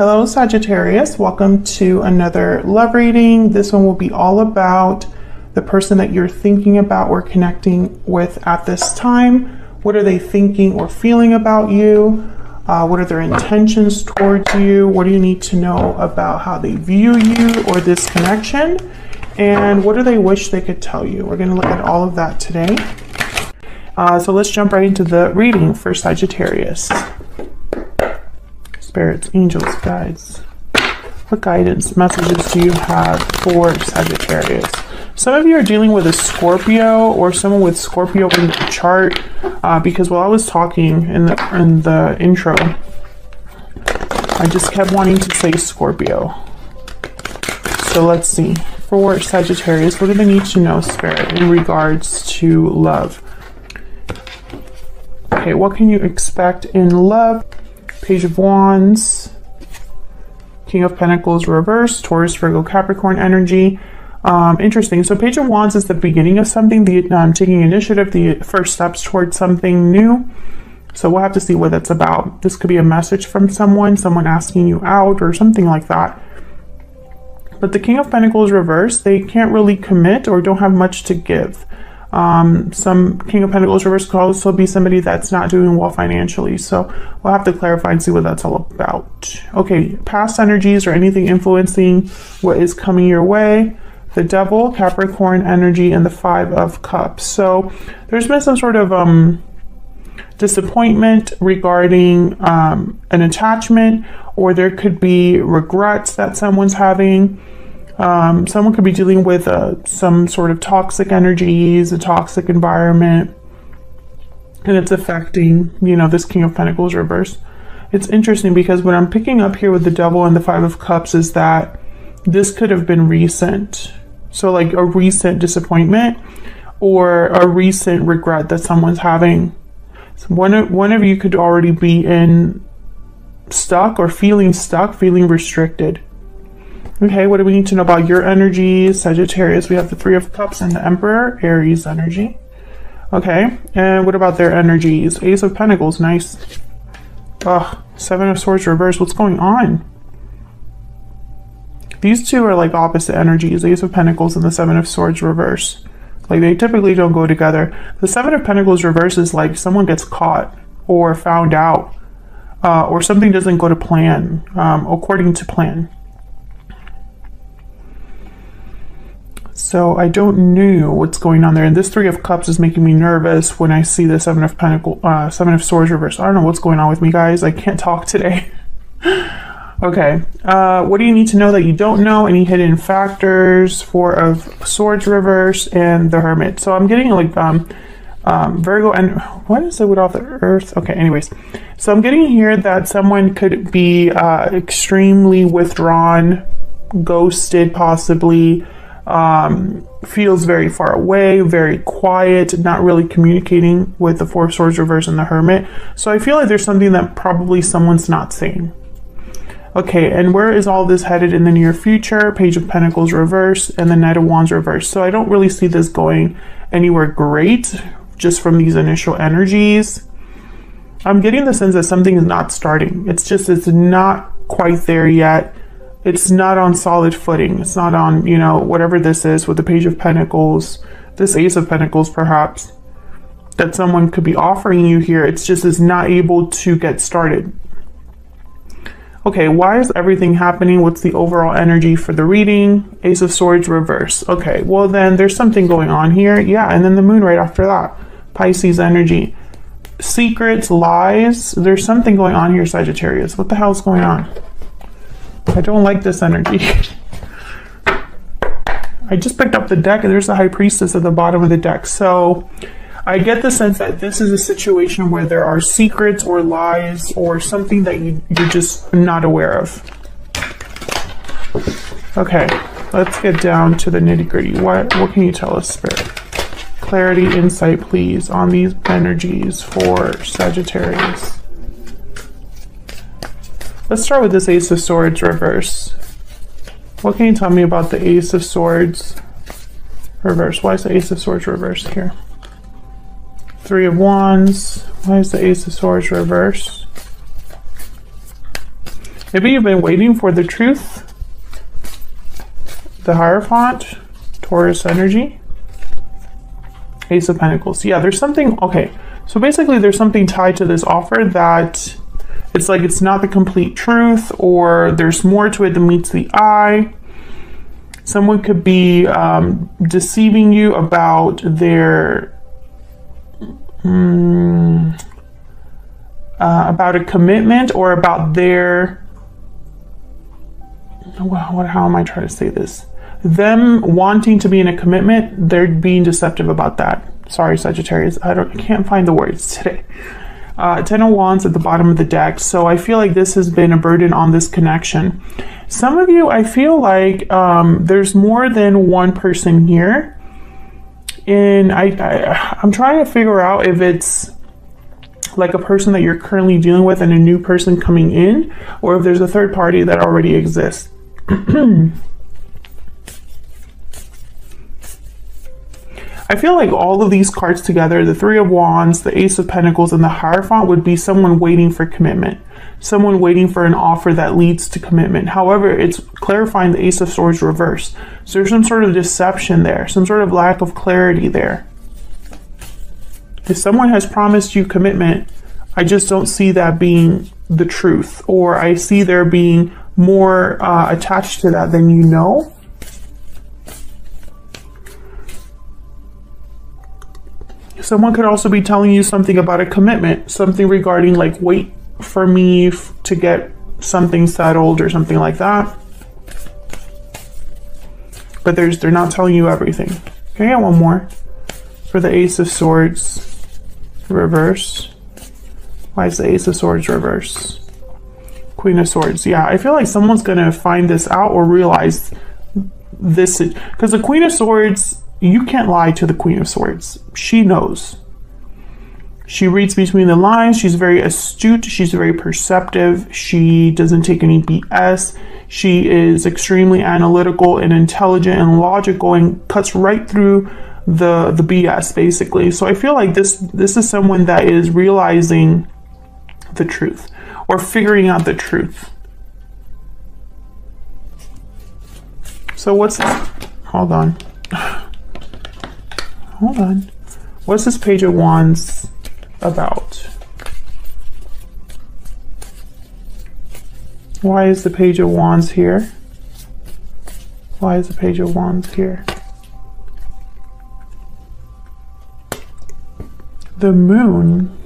Hello Sagittarius, welcome to another love reading. This one will be all about the person that you're thinking about or connecting with at this time. What are they thinking or feeling about you? What are their intentions towards you? What do you need to know about how they view you or this connection? And what do they wish they could tell you? We're going to look at all of that today. So let's jump right into the reading for Sagittarius. Spirits, angels, guides. What guidance messages do you have for Sagittarius? Some of you are dealing with a Scorpio or someone with Scorpio in the chart because while I was talking in the intro, I just kept wanting to say Scorpio. So let's see. For Sagittarius, what do they need to know, Spirit, in regards to love? Okay, what can you expect in love? Page of Wands, King of Pentacles reverse, Taurus, Virgo, Capricorn energy. Interesting. So Page of Wands is the beginning of something, taking initiative, the first steps towards something new. So we'll have to see what that's about. This could be a message from someone asking you out or something like that. But the King of Pentacles reverse, they can't really commit or don't have much to give. Some King of Pentacles reverse could also be somebody that's not doing well financially. So we'll have to clarify and see what that's all about. Okay, past energies or anything influencing what is coming your way. The Devil, Capricorn energy, and the Five of Cups. So there's been some sort of disappointment regarding an attachment, or there could be regrets that someone's having. Someone could be dealing with some sort of toxic energies, a toxic environment, and it's affecting, this King of Pentacles reverse. It's interesting because what I'm picking up here with the Devil and the Five of Cups is that this could have been recent. So like a recent disappointment or a recent regret that someone's having. So one of you could already be stuck, feeling restricted. Okay, what do we need to know about your energy, Sagittarius? We have the Three of Cups and the Emperor, Aries energy. Okay, and what about their energies? Ace of Pentacles, nice. Ugh, Seven of Swords reverse, what's going on? These two are like opposite energies, Ace of Pentacles and the Seven of Swords reverse. Like they typically don't go together. The Seven of Pentacles reverse is like someone gets caught or found out or something doesn't go to plan, according to plan. So I don't know what's going on there. And this Three of Cups is making me nervous when I see the Seven of Swords reverse. I don't know what's going on with me, guys. I can't talk today. Okay. What do you need to know that you don't know? Any hidden factors? Four of Swords reverse and the Hermit. So I'm getting like Virgo and what is it with all the Earth? Okay, anyways. So I'm getting here that someone could be extremely withdrawn, ghosted possibly. Feels very far away, very quiet, not really communicating with the Four of Swords reverse and the Hermit. So I feel like there's something that probably someone's not saying. Okay, and where is all this headed in the near future? Page of Pentacles reverse and the Knight of Wands reverse. So I don't really see this going anywhere great just from these initial energies. I'm getting the sense that something is not starting. It's not quite there yet. It's not on solid footing. It's not on, whatever this is with the Page of Pentacles, this Ace of Pentacles perhaps, that someone could be offering you here. It's just is not able to get started. Okay, why is everything happening? What's the overall energy for the reading? Ace of Swords reverse. Okay, well then there's something going on here. Yeah, and then the Moon right after that. Pisces energy. Secrets, lies. There's something going on here, Sagittarius. What the hell is going on? I don't like this energy. I just picked up the deck and there's the High Priestess at the bottom of the deck. So I get the sense that this is a situation where there are secrets or lies or something that you're just not aware of. Okay, let's get down to the nitty-gritty. What can you tell us, Spirit? Clarity, insight, please, on these energies for Sagittarius. Let's start with this Ace of Swords reverse. What can you tell me about the Ace of Swords reverse? Why is the Ace of Swords reverse here? Three of Wands. Why is the Ace of Swords reverse? Maybe you've been waiting for the truth. The Hierophant, Taurus energy. Ace of Pentacles. Yeah, there's something, okay. So basically there's something tied to this offer that it's like it's not the complete truth, or there's more to it than meets the eye. Someone could be deceiving you about their, about a commitment, or about their, how am I trying to say this? Them wanting to be in a commitment, they're being deceptive about that. Sorry, Sagittarius, I can't find the words today. 10 of Wands at the bottom of the deck. So I feel like this has been a burden on this connection. Some of you, I feel like there's more than one person here. And I'm trying to figure out if it's like a person that you're currently dealing with and a new person coming in, or if there's a third party that already exists. I feel like all of these cards together, the Three of Wands, the Ace of Pentacles, and the Hierophant, would be someone waiting for commitment. Someone waiting for an offer that leads to commitment. However, it's clarifying the Ace of Swords reverse. So there's some sort of deception there, some sort of lack of clarity there. If someone has promised you commitment, I just don't see that being the truth, or I see there being more attached to that than you know. Someone could also be telling you something about a commitment, something regarding like wait for me to get something settled or something like that. But they're not telling you everything. Can I get one more for the Ace of Swords reverse? Why is the Ace of Swords reverse? Queen of Swords. Yeah, I feel like someone's gonna find this out or realize this, because the Queen of Swords, you can't lie to the Queen of Swords. She knows. She reads between the lines. She's very astute. She's very perceptive. She doesn't take any BS. She is extremely analytical and intelligent and logical and cuts right through the BS, basically. So I feel like this is someone that is realizing the truth or figuring out the truth. So what's that? Hold on. Hold on. What's this Page of Wands about? Why is the Page of Wands here? Why is the Page of Wands here? The Moon.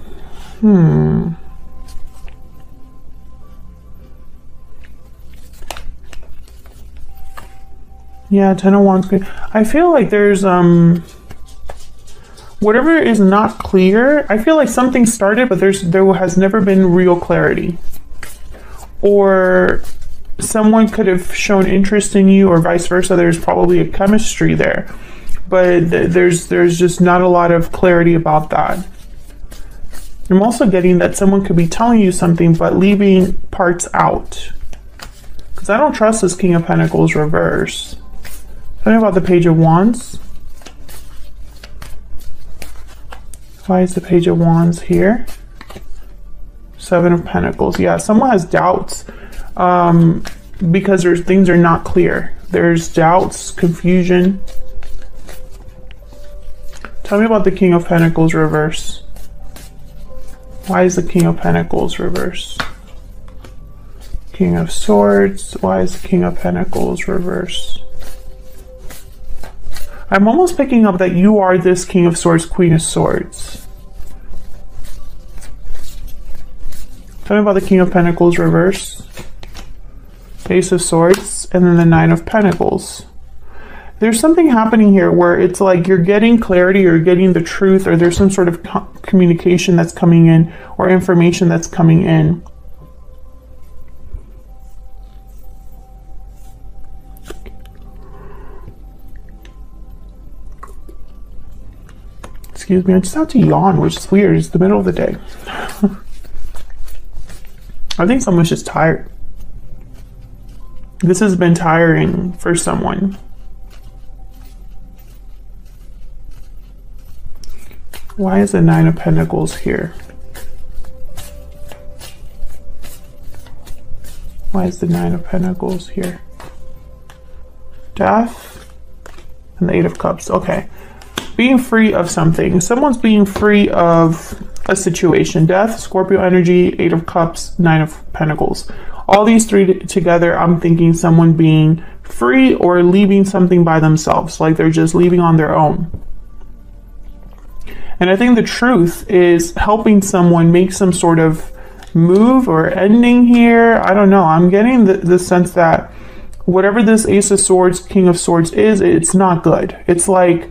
Yeah, 10 of Wands. I feel like there's whatever is not clear. I feel like something started, but there has never been real clarity. Or someone could have shown interest in you, or vice versa. There's probably a chemistry there, but there's just not a lot of clarity about that. I'm also getting that someone could be telling you something but leaving parts out, because I don't trust this King of Pentacles reverse. Tell me about the Page of Wands. Why is the Page of Wands here? Seven of Pentacles. Yeah, someone has doubts because things are not clear. There's doubts, confusion. Tell me about the King of Pentacles reverse. Why is the King of Pentacles reverse? King of Swords. Why is the King of Pentacles reverse? I'm almost picking up that you are this King of Swords, Queen of Swords. Tell me about the King of Pentacles reverse. Ace of Swords, and then the Nine of Pentacles. There's something happening here where it's like you're getting clarity, or getting the truth, or there's some sort of communication that's coming in, or information that's coming in. Excuse me, I just have to yawn, which is weird. It's the middle of the day. I think someone's just tired. This has been tiring for someone. Why is the Nine of Pentacles here? Why is the Nine of Pentacles here? Death and the Eight of Cups. Okay. Being free of something. Someone's being free of a situation. Death, Scorpio energy, Eight of Cups, Nine of Pentacles. All these three together, I'm thinking someone being free or leaving something by themselves. Like they're just leaving on their own. And I think the truth is helping someone make some sort of move or ending here. I don't know. I'm getting the sense that whatever this Ace of Swords, King of Swords is, it's not good. It's like,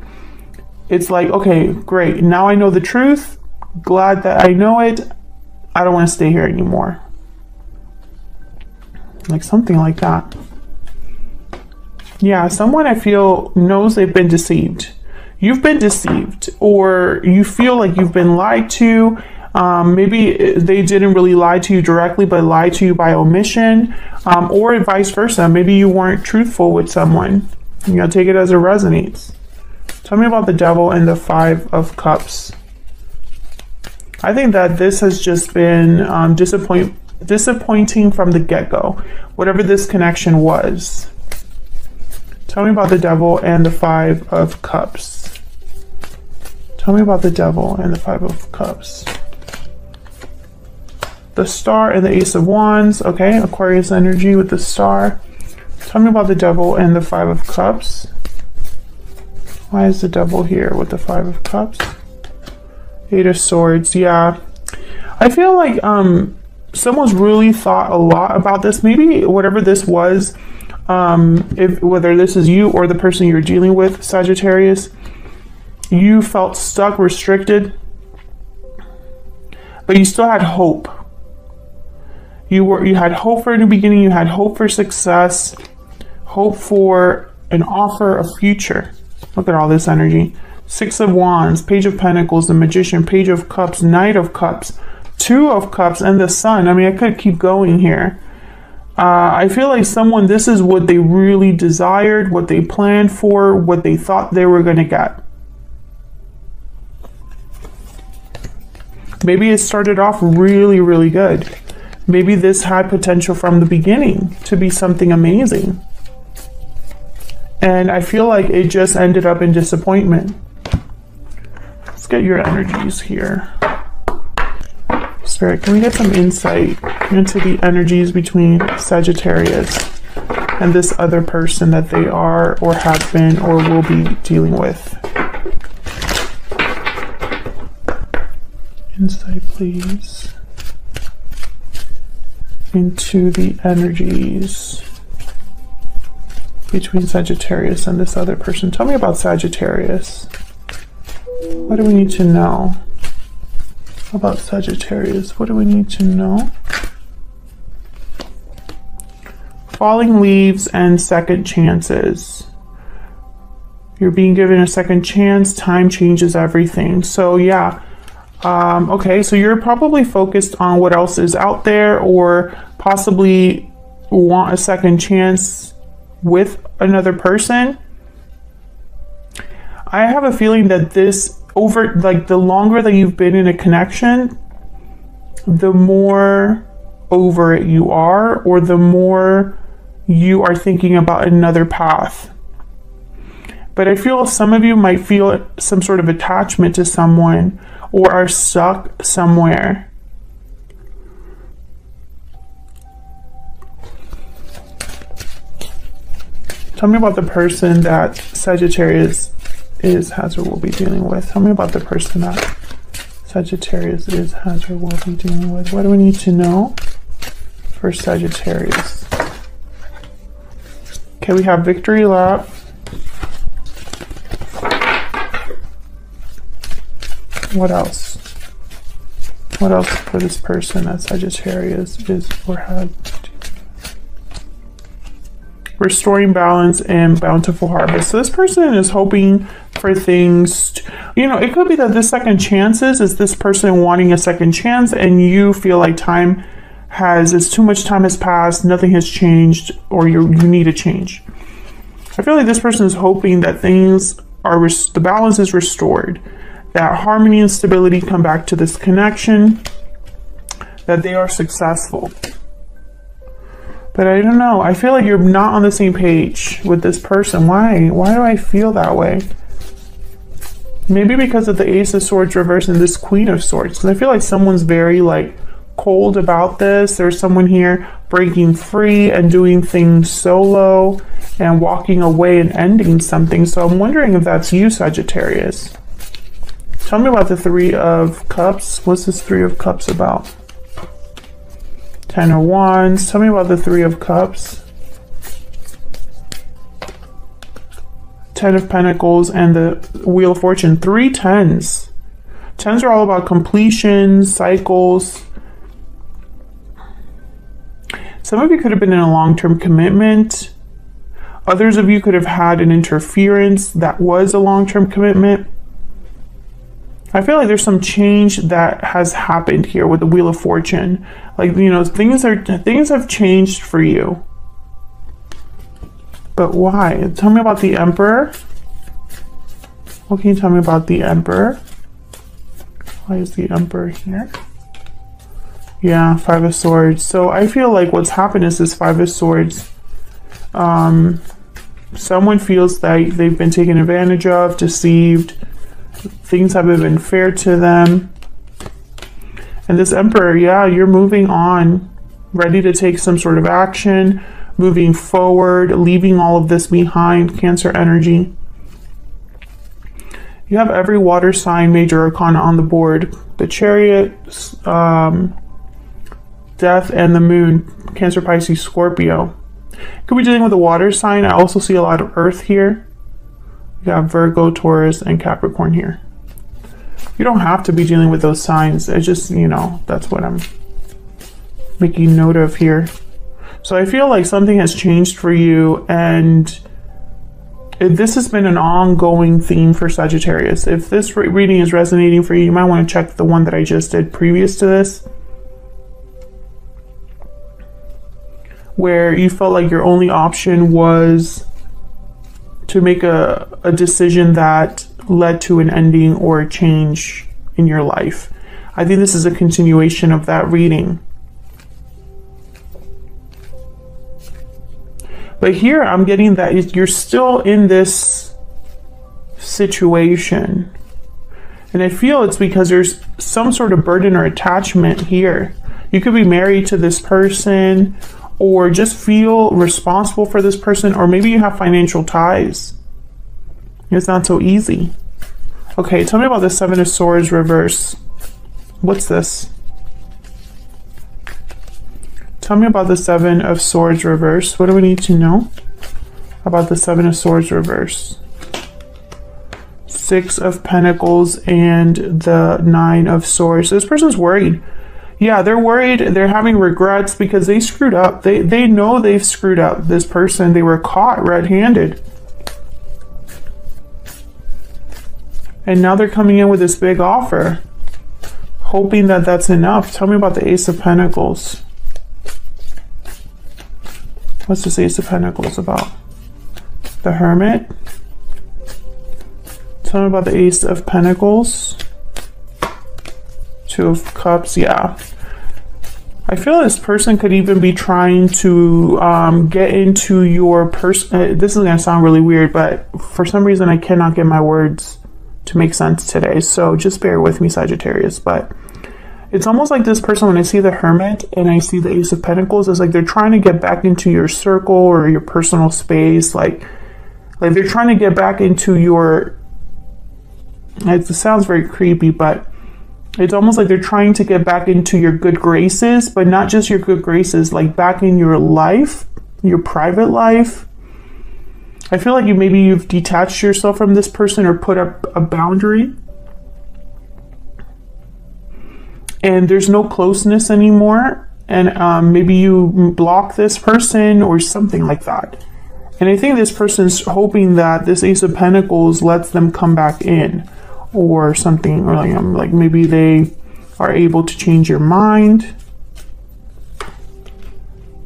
okay, great. Now I know the truth. Glad that I know it. I don't want to stay here anymore. Like something like that. Yeah, someone I feel knows they've been deceived. You've been deceived, or you feel like you've been lied to. Maybe they didn't really lie to you directly, but lied to you by omission, or vice versa. Maybe you weren't truthful with someone. You know, take it as it resonates. Tell me about the Devil and the Five of Cups. I think that this has just been disappointing from the get-go, whatever this connection was. Tell me about the Devil and the Five of Cups. Tell me about the Devil and the Five of Cups. The Star and the Ace of Wands. Okay, Aquarius energy with the Star. Tell me about the Devil and the Five of Cups. Why is the Devil here with the Five of Cups? Eight of Swords. Yeah, I feel like someone's really thought a lot about this. Maybe whatever this was, whether this is you or the person you're dealing with, Sagittarius, you felt stuck, restricted, but you still had hope. You had hope for a new beginning. You had hope for success, hope for an offer, a future. Look at all this energy. Six of Wands, Page of Pentacles, the Magician, Page of Cups, Knight of Cups, Two of Cups, and the Sun. I mean, I could keep going here. I feel like someone, this is what they really desired, what they planned for, what they thought they were going to get. Maybe it started off really, really good. Maybe this had potential from the beginning to be something amazing. And I feel like it just ended up in disappointment. Let's get your energies here. Spirit, can we get some insight into the energies between Sagittarius and this other person that they are or have been or will be dealing with? Insight, please, into the energies between Sagittarius and this other person. Tell me about Sagittarius. What do we need to know about Sagittarius? What do we need to know? Falling leaves and second chances. You're being given a second chance. Time changes everything. So yeah. Okay, so you're probably focused on what else is out there, or possibly want a second chance with another person. I have a feeling that this, over like the longer that you've been in a connection, the more over it you are, or the more you are thinking about another path. But I feel some of you might feel some sort of attachment to someone, or are stuck somewhere. Tell me about the person that Sagittarius is, has, or will be dealing with. Tell me about the person that Sagittarius is, has, or will be dealing with. What do we need to know for Sagittarius? Okay, we have Victory Lap. What else? What else for this person that Sagittarius is or had? Restoring balance and bountiful harvest. So this person is hoping for things, you know, it could be that this second chances is this person wanting a second chance, and you feel like too much time has passed, nothing has changed, or you need a change. I feel like this person is hoping that things are, the balance is restored, that harmony and stability come back to this connection, that they are successful. But I don't know. I feel like you're not on the same page with this person. Why? Why do I feel that way? Maybe because of the Ace of Swords reversed and this Queen of Swords. Because I feel like someone's very like cold about this. There's someone here breaking free and doing things solo and walking away and ending something. So I'm wondering if that's you, Sagittarius. Tell me about the Three of Cups. What's this Three of Cups about? Ten of Wands. Tell me about the Three of Cups. Ten of Pentacles and the Wheel of Fortune. 3 tens. Tens are all about completions, cycles. Some of you could have been in a long-term commitment. Others of you could have had an interference that was a long-term commitment. I feel like there's some change that has happened here with the Wheel of Fortune. Like, you know, things have changed for you. But why? Tell me about the Emperor. What can you tell me about the Emperor? Why is the Emperor here? Yeah, Five of Swords. So I feel like what's happened is this Five of Swords. Someone feels that they've been taken advantage of, deceived. Things haven't been fair to them. And this Emperor, yeah, you're moving on, ready to take some sort of action, moving forward, leaving all of this behind, Cancer energy. You have every water sign, major arcana on the board. The Chariot, Death, and the Moon, Cancer, Pisces, Scorpio. Could be dealing with a water sign. I also see a lot of Earth here. You got Virgo, Taurus, and Capricorn here. You don't have to be dealing with those signs. It's just, you know, that's what I'm making note of here. So I feel like something has changed for you, and this has been an ongoing theme for Sagittarius. If this reading is resonating for you, you might want to check the one that I just did previous to this, where you felt like your only option was to make a decision that led to an ending or a change in your life. I think this is a continuation of that reading. But here I'm getting that you're still in this situation. And I feel it's because there's some sort of burden or attachment here. You could be married to this person, or just feel responsible for this person, or maybe you have financial ties. It's not so easy. Okay, tell me about the Seven of Swords reverse. What's this? Tell me about the Seven of Swords reverse. What do we need to know about the Seven of Swords reverse? Six of Pentacles and the Nine of Swords. This person's worried. Yeah, they're worried. They're having regrets because they screwed up. They know they've screwed up. This person, they were caught red-handed. And now they're coming in with this big offer, hoping that that's enough. Tell me about the Ace of Pentacles. What's this Ace of Pentacles about? The Hermit. Tell me about the Ace of Pentacles. Two of Cups, yeah. I feel this person could even be trying to get into your person. This is going to sound really weird, but for some reason I cannot get my words to make sense today. So just bear with me, Sagittarius. But it's almost like this person, when I see the Hermit and I see the Ace of Pentacles, it's like they're trying to get back into your circle or your personal space. Like they're trying to get back into your, it sounds very creepy, but it's almost like they're trying to get back into your good graces, but not just your good graces, like back in your life, your private life. I feel like you've detached yourself from this person or put up a boundary. And there's no closeness anymore. And maybe you block this person or something like that. And I think this person's hoping that this Ace of Pentacles lets them come back in, or something, or like maybe they are able to change your mind.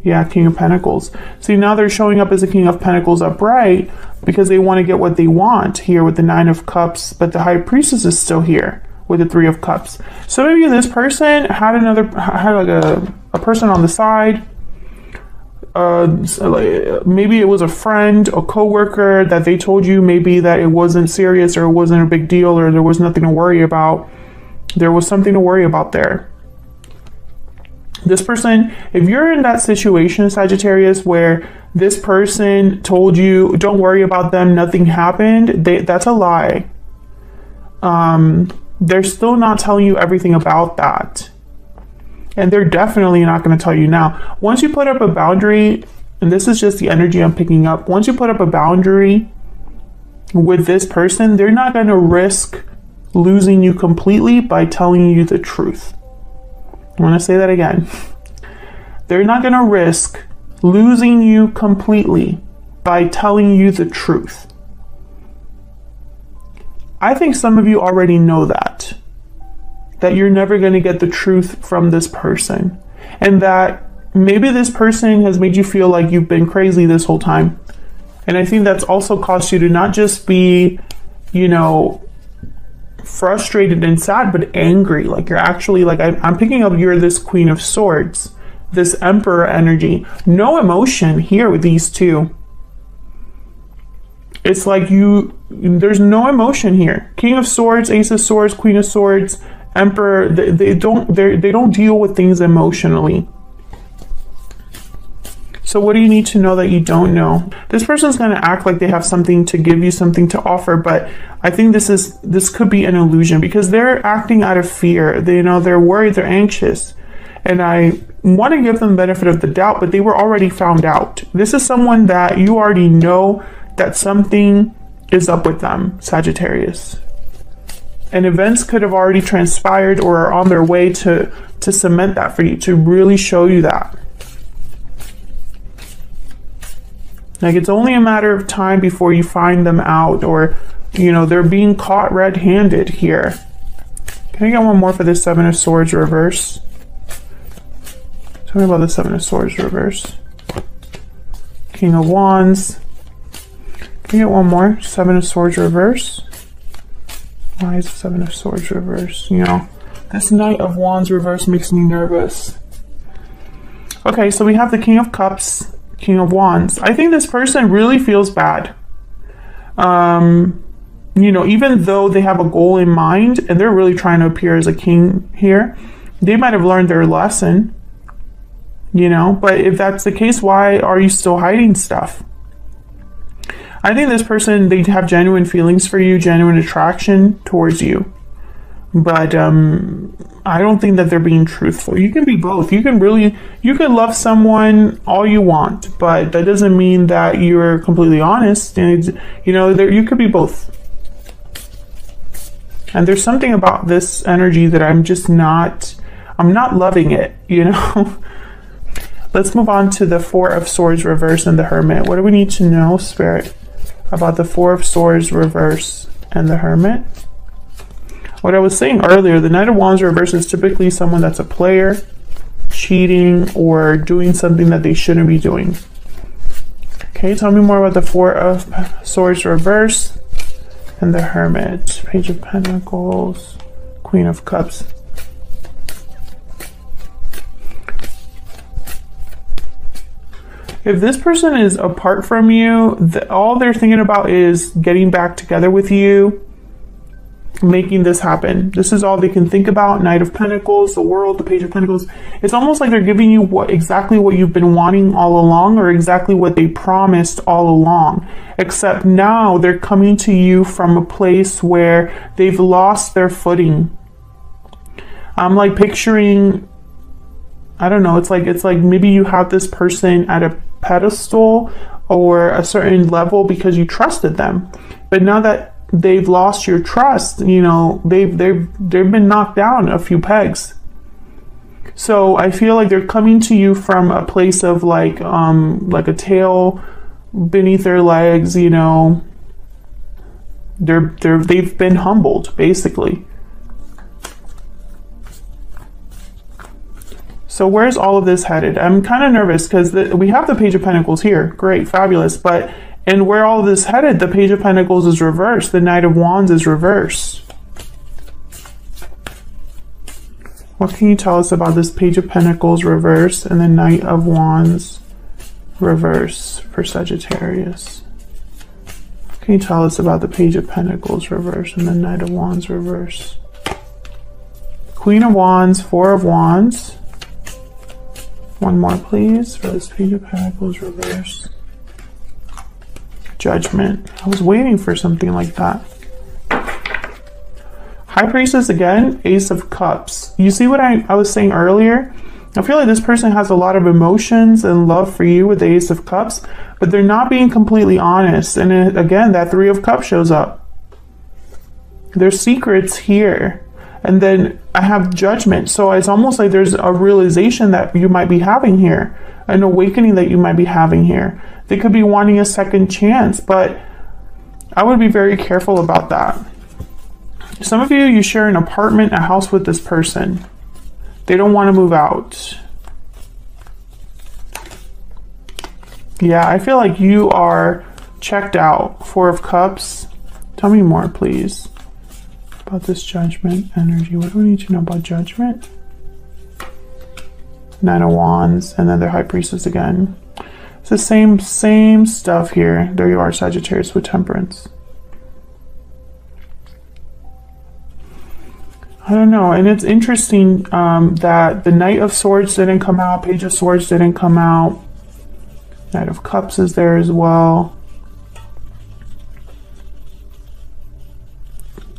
Yeah, King of Pentacles. See, now they're showing up as a King of Pentacles upright because they want to get what they want here with the Nine of Cups, but the High Priestess is still here with the Three of Cups. So maybe this person had like a person on the side, maybe it was a friend, a coworker that they told you maybe that it wasn't serious or it wasn't a big deal or there was nothing to worry about. There was something to worry about there. This person, if you're in that situation, Sagittarius, where this person told you, don't worry about them, nothing happened, that's a lie. They're still not telling you everything about that. And they're definitely not going to tell you now. Once you put up a boundary, and this is just the energy I'm picking up, once you put up a boundary with this person, they're not going to risk losing you completely by telling you the truth. I want to say that again. They're not going to risk losing you completely by telling you the truth. I think some of you already know that you're never going to get the truth from this person, and that maybe this person has made you feel like you've been crazy this whole time. And I think that's also caused you to not just be, frustrated and sad, but angry. Like you're actually like, I'm picking up, you're this Queen of Swords, this Emperor energy. No emotion here with these two. It's like there's no emotion here. King of Swords, Ace of Swords, Queen of Swords, Emperor, they don't deal with things emotionally. So what do you need to know that you don't know? This person's going to act like they have something to give you, something to offer, but I think this could be an illusion because they're acting out of fear. They're worried, they're anxious. And I want to give them the benefit of the doubt, but they were already found out. This is someone that you already know that something is up with them, Sagittarius. And events could have already transpired or are on their way to cement that for you, to really show you that. Like it's only a matter of time before you find them out, or, they're being caught red-handed here. Can I get one more for this Seven of Swords reverse? Tell me about the Seven of Swords reverse. King of Wands. Can I get one more? Seven of Swords reverse. Why is the Seven of Swords reverse? This Knight of Wands reverse makes me nervous. Okay, so we have the King of Cups, King of Wands. I think this person really feels bad. Even though they have a goal in mind and they're really trying to appear as a king here, they might have learned their lesson, but if that's the case, why are you still hiding stuff? I think this person, they have genuine feelings for you, genuine attraction towards you. But I don't think that they're being truthful. You can be both. You can love someone all you want, but that doesn't mean that you're completely honest. And you could be both. And there's something about this energy that I'm not loving it, Let's move on to the Four of Swords reverse and the Hermit. What do we need to know, Spirit, about the Four of Swords reverse and the Hermit? What I was saying earlier, the Knight of Wands reverse is typically someone that's a player, cheating, or doing something that they shouldn't be doing. Okay, tell me more about the Four of Swords reverse and the Hermit. Page of Pentacles, Queen of Cups. If this person is apart from you, all they're thinking about is getting back together with you, making this happen. This is all they can think about. Knight of Pentacles, the World, the Page of Pentacles. It's almost like they're giving you exactly what you've been wanting all along, or exactly what they promised all along. Except now they're coming to you from a place where they've lost their footing. I'm like picturing, I don't know, it's like maybe you have this person at a pedestal or a certain level because you trusted them. But now that they've lost your trust, they've been knocked down a few pegs. So I feel like they're coming to you from a place of like a tail beneath their legs, they've been humbled, basically. So where's all of this headed? I'm kind of nervous because we have the Page of Pentacles here. Great, fabulous. And where all of this headed, the Page of Pentacles is reversed. The Knight of Wands is reversed. What can you tell us about this Page of Pentacles reversed and the Knight of Wands reverse for Sagittarius. Can you tell us about the Page of Pentacles reverse and the Knight of Wands reverse? Queen of Wands, Four of Wands. One more, please, for this Page of Pentacles reverse. Judgment. I was waiting for something like that. High Priestess again, Ace of Cups. You see what I was saying earlier? I feel like this person has a lot of emotions and love for you with the Ace of Cups, but they're not being completely honest. And again, that Three of Cups shows up. There's secrets here. And then I have Judgment. So it's almost like there's a realization that you might be having here, an awakening that you might be having here. They could be wanting a second chance, but I would be very careful about that. Some of you share an apartment, a house with this person. They don't want to move out. Yeah, I feel like you are checked out. Four of Cups. Tell me more, please, about this Judgment energy. What do we need to know about Judgment? Nine of Wands, and then the High Priestess again. It's the same stuff here. There you are, Sagittarius with Temperance. I don't know, and it's interesting that the Knight of Swords didn't come out, Page of Swords didn't come out, Knight of Cups is there as well.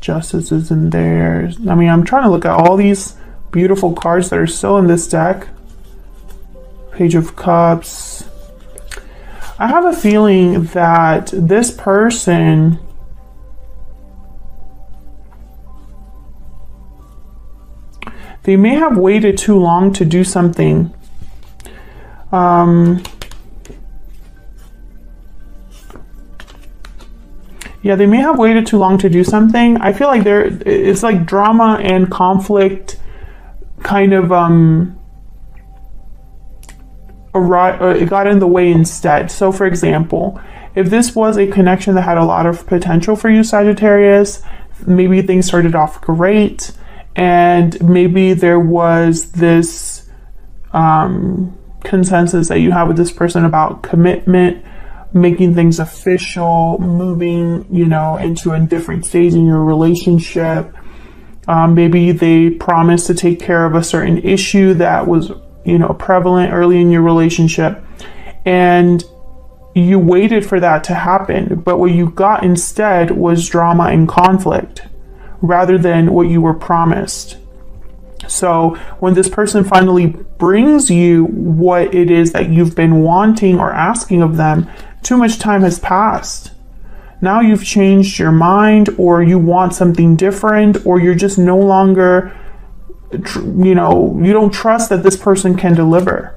Justice isn't there. I mean, I'm trying to look at all these beautiful cards that are still in this deck. Page of Cups. I have a feeling that this person they may have waited too long to do something. Yeah, they may have waited too long to do something. I feel like it's like drama and conflict kind of it got in the way instead. So for example, if this was a connection that had a lot of potential for you, Sagittarius, maybe things started off great, and maybe there was this consensus that you have with this person about commitment, making things official, moving, you know, into a different stage in your relationship. Maybe they promised to take care of a certain issue that was, you know, prevalent early in your relationship, and you waited for that to happen. But what you got instead was drama and conflict rather than what you were promised. So when this person finally brings you what it is that you've been wanting or asking of them, too much time has passed. Now you've changed your mind, or you want something different, or you're just no longer, you know, you don't trust that this person can deliver.